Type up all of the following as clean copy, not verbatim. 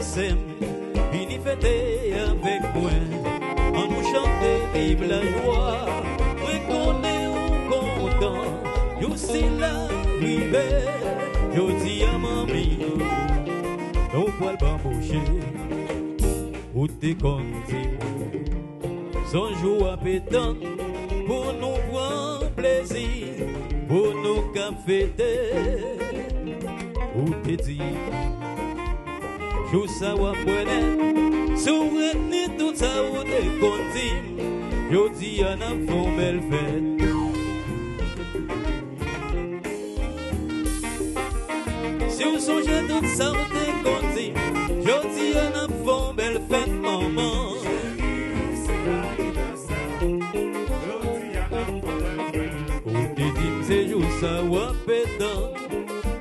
anivèsè, vini fêter avec moi. On nous chante vive la joie. Moi connais ou content. Yo c'est la rive. Yo dis à mamie, nous poil bambouché. Ou t'es conti, son jour à pétant pour nous prendre plaisir, pour nous fêter. Ou t'es dit, jou sa wa pwene, sou reteni tout ça ou t'es conti. Yo dis à n'a font belle fête. Si vous songez tout ça ou t'es conti, yo dis à n'a font belle fête, maman. Ou t'es dit c'est jou sa wa pétant,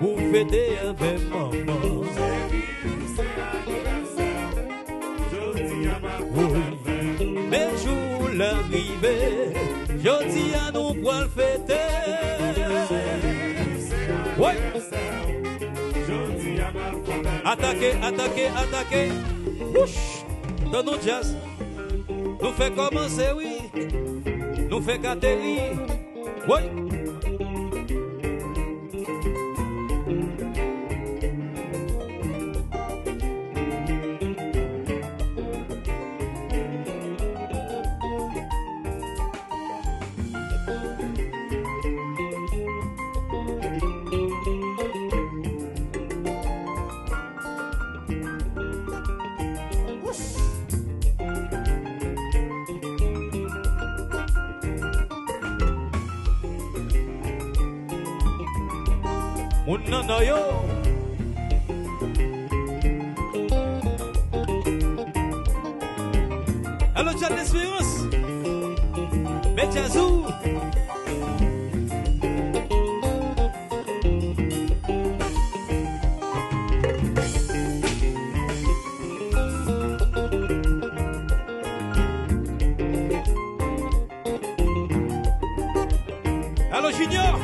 ou fêter avec maman. Mais jour l'arrivée, je dis à nous pour le fêter. Ouais. Attaquez, attaquez, attaquez. Ouch. Dans nos jazz, nous fait commencer, oui. Nous fait atterrir. Ouais. Nana yo. Allo Jazz d'Espérance. Mais Jazzou. Allo Junior.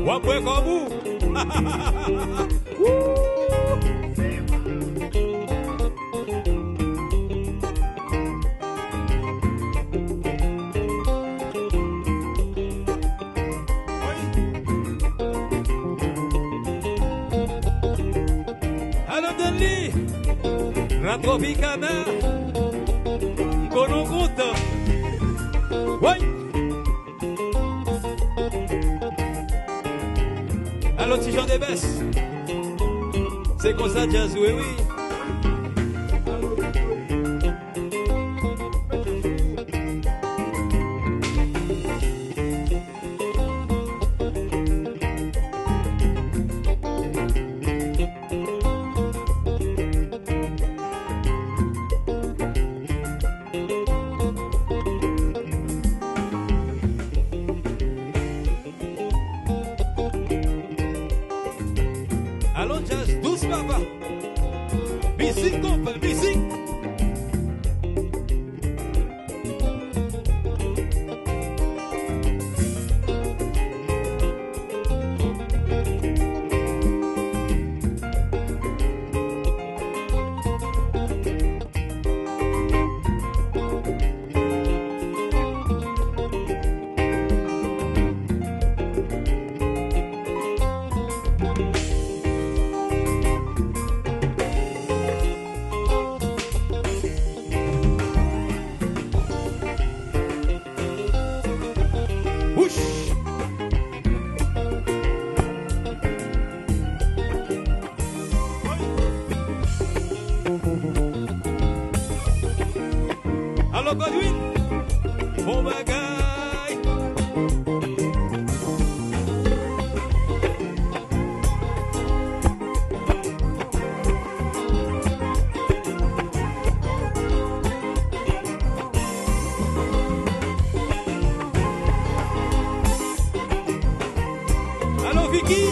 Wapwe comme vous. Alors Denis, la Tropicana, qu'on compte. Oui. Alors petit Jean Debès, c'est comme ça jazz, oui, oui. Allons jazz, douce papa. Musique, compa, musique. Alors Godwin, bon bagaille. Allô Vicky.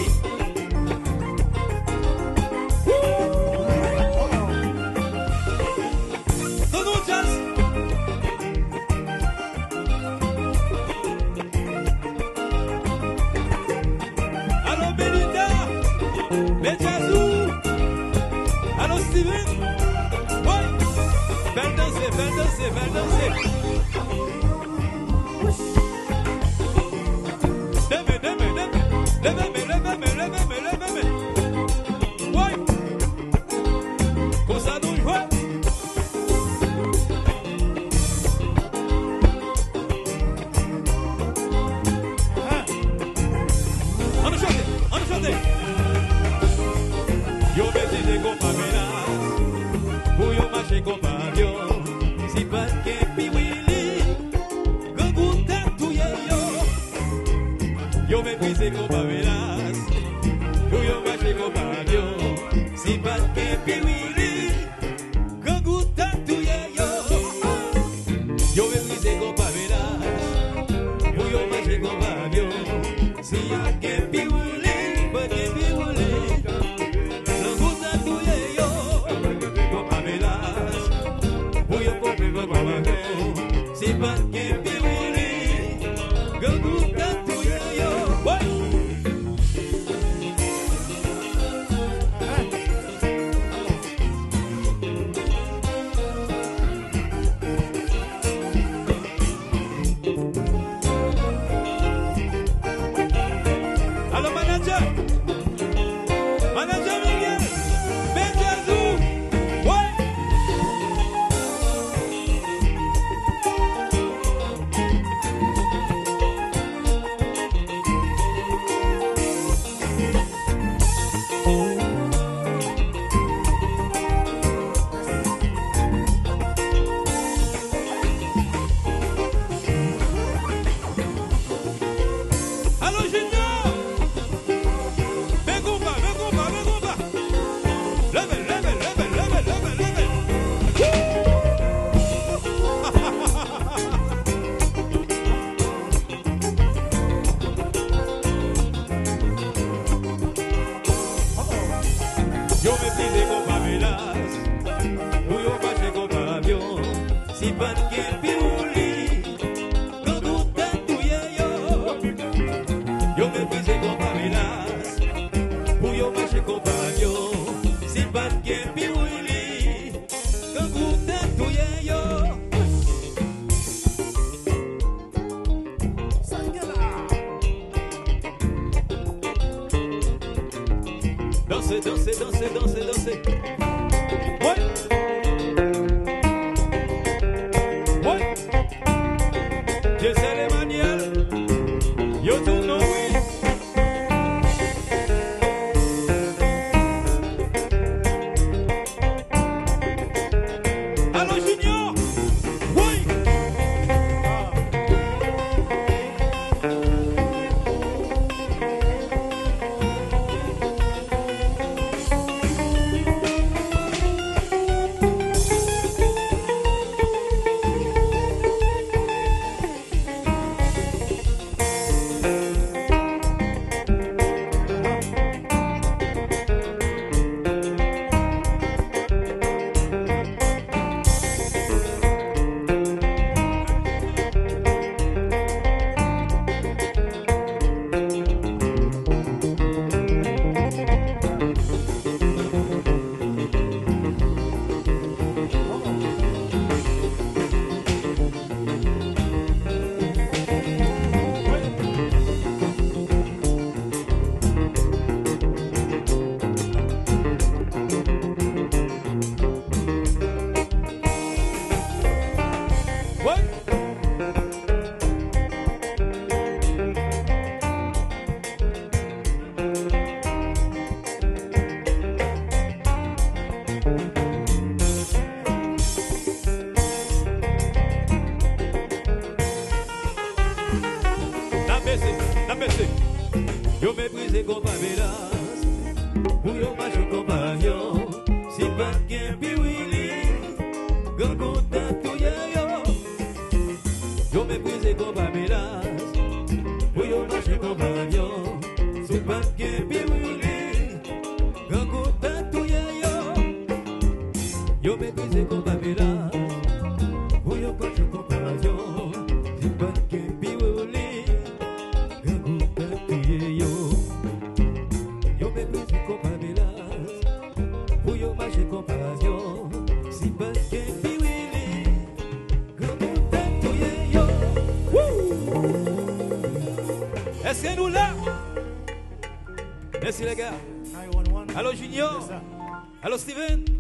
méprisé comme pas menace. Pour yon marcher comme pas avion. Si pas de piwili, quand goutte à tout yo. Yo méprisé comme pas menace. Pour yon marcher comme pas avion. Si y'a que piwili, pas de piwili. Quand goutte à tout yo. Comme pas menace. Pour yon couper comme pas avion. Si pas de piwili, quand goutte à tout yo. Allo manager Miguel, Benjazou, ouais. Allo Junior, ven Konpa. Level. Yo méprisé comme pas menace. Ou yo marché comme pas avion. Si pas de piwili, quand goutte à tout yo. Yo méprisé comme pas menace. Ou yo marché comme pas avion. Si pas de piwili, quand goutte à tout yo. Dansez. Ouais. Je sais les manières. Yo tout know oui. Allo Junior. Oui. Yo méprisé comme pas menace. Ou yo marché comme pas avion. Si pas de piwili, quand goutte à tout yo. Yo méprisé comme pas menace. Ou yo marché comme pas avion. Si pas de piwili, quand goutte à tout yo. Yo méprisé comme pas menace. Ou yo marché comme pas avion. Si pas de piwili. Yo méprisé comme pas menace. Pour yo marcher comme pas avion. Si pas de piwili, quand goutte à tout yo. Est-ce que nous là? Merci les gars. Allo Junior. Allo Steven.